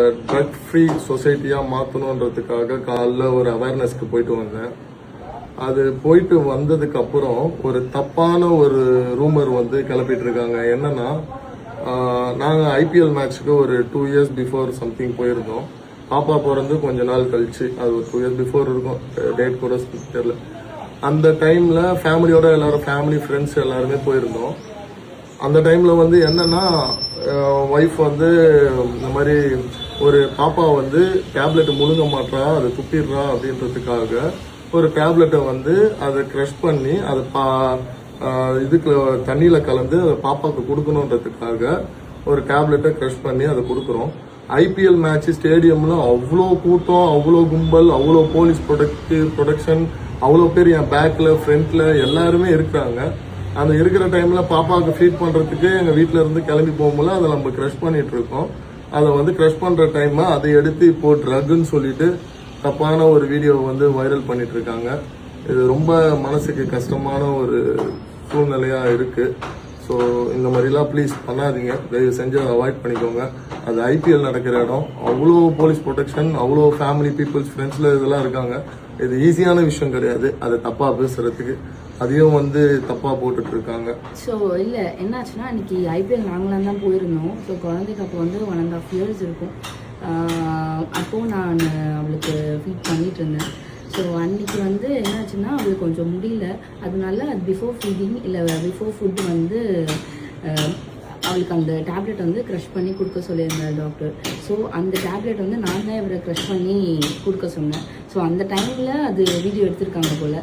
Drug free சொசைட்டியாக மாற்றணுன்றதுக்காக காலைல ஒரு அவேர்னஸ்க்கு போயிட்டு வந்தேன். அது போயிட்டு வந்ததுக்கு அப்புறம் ஒரு தப்பான ஒரு ரூமர் வந்து கிளப்பிட்டு இருக்காங்க. என்னன்னா, நாங்கள் ஐபிஎல் மேட்ச்சுக்கு ஒரு 2 years பிஃபோர் சம்திங் போயிருந்தோம். பாப்பா பிறந்து கொஞ்ச நாள் கழிச்சு, அது ஒரு 2 years பிஃபோர் இருக்கும், டேட் கூட தெரியல. அந்த டைமில் ஃபேமிலியோட எல்லாரும் ஃபேமிலி ஃப்ரெண்ட்ஸ் எல்லாருமே போயிருந்தோம். அந்த டைமில் வந்து என்னன்னா, ஒய்ஃப் வந்து இந்த மாதிரி ஒரு பாப்பா வந்து டேப்லெட் முழுங்க மாட்டா, அதை துப்பிடுறா அப்படின்றதுக்காக ஒரு டேப்லெட்டை வந்து அதை க்ரஷ் பண்ணி அதை இதுக்கு தண்ணியில் கலந்து அதை பாப்பாவுக்கு கொடுக்கணுன்றதுக்காக ஒரு டேப்லெட்டை க்ரஷ் பண்ணி அதை கொடுக்குறோம். ஐபிஎல் மேட்ச் ஸ்டேடியம்ல அவ்வளோ கூட்டம், அவ்வளோ கும்பல், அவ்வளோ போலீஸ் ப்ரொடெக்ஷன், அவ்வளோ பேர் என் பேக்ல ஃப்ரண்ட்ல எல்லாருமே இருக்கிறாங்க. அந்த இருக்கிற டைம்ல பாப்பாவுக்கு ஃபீட் பண்றதுக்கு எங்க வீட்டுல இருந்து கிளம்பி போகும்போது அதை நம்ம க்ரஷ் பண்ணிட்டு இருக்கோம். அதை வந்து க்ரஷ் பண்ற டைம் அதை எடுத்து இப்போ ட்ரக்னு சொல்லிட்டு தப்பான ஒரு வீடியோ வந்து வைரல் பண்ணிட்டு இருக்காங்க. இது ரொம்ப மனசுக்கு கஷ்டமான ஒரு சூழ்நிலையா இருக்கு. ஸோ இந்த மாதிரிலாம் ப்ளீஸ் பண்ணாதீங்க, தயவு செஞ்சு அவாய்ட் பண்ணிக்கோங்க. அது ஐபிஎல் நடக்கிற இடம், அவ்வளோ போலீஸ் ப்ரொடெக்ஷன், அவ்வளோ ஃபேமிலி பீப்புள்ஸ் ஃப்ரெண்ட்ஸில் இதெல்லாம் இருக்காங்க. இது ஈஸியான விஷயம் கிடையாது அதை தப்பாக பேசுறதுக்கு. அதையும் வந்து தப்பாக போட்டுட்டு இருக்காங்க. ஸோ இல்லை என்னாச்சுன்னா, அன்றைக்கி ஐபிஎல் நாங்களாம் தான் போயிருந்தோம். ஸோ குழந்தைக்கு அப்போ வந்து 1.5 years இருக்கும். அப்போது நான் அவளுக்கு ஃபீட் பண்ணிகிட்டு இருந்தேன். ஸோ அன்றைக்கி வந்து என்னாச்சுன்னா, அவளுக்கு கொஞ்சம் முடியல. அதனால அது பிஃபோர் ஃபீடிங் இல்லை பிஃபோர் ஃபுட்டு வந்து அவளுக்கு அந்த டேப்லெட் வந்து க்ரஷ் பண்ணி கொடுக்க சொல்லியிருந்தார் டாக்டர். ஸோ அந்த டேப்லெட் வந்து நான் தான் இவரை க்ரஷ் பண்ணி கொடுக்க சொன்னேன். ஸோ அந்த டைமில் அது வீடியோ எடுத்திருக்காங்க போல்.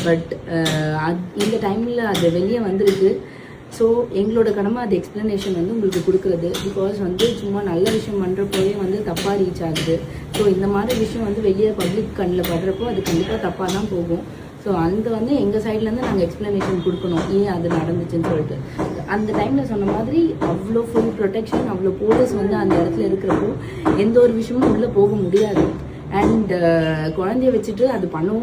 பட் இந்த டைமில் அது வெளியே வந்திருக்கு. ஸோ எங்களோட கடமை அது எக்ஸ்ப்ளனேஷன் வந்து உங்களுக்கு கொடுக்குறது. பிகாஸ் வந்து சும்மா நல்ல விஷயம் பண்ணுறப்போவே வந்து தப்பாக ரீச் ஆகுது. ஸோ இந்த மாதிரி விஷயம் வந்து வெளியே பப்ளிக் கண்ணில் படுறப்போ அது கண்டிப்பாக தப்பாக தான் போகும். ஸோ அந்த வந்து எங்கள் சைட்லேருந்து நாங்கள் எக்ஸ்ப்ளனேஷன் கொடுக்கணும், ஏன் அது நடந்துச்சுன்னு சொல்லிட்டு. அந்த டைமில் சொன்ன மாதிரி அவ்வளோ ஃபுல் ப்ரொடெக்ஷன், அவ்வளோ போலீஸ் வந்து அந்த இடத்துல இருக்கிறப்போ எந்த ஒரு விஷயமும் உள்ளே போக முடியாது. அண்ட் குழந்தைய வச்சுட்டு அது பண்ணவும்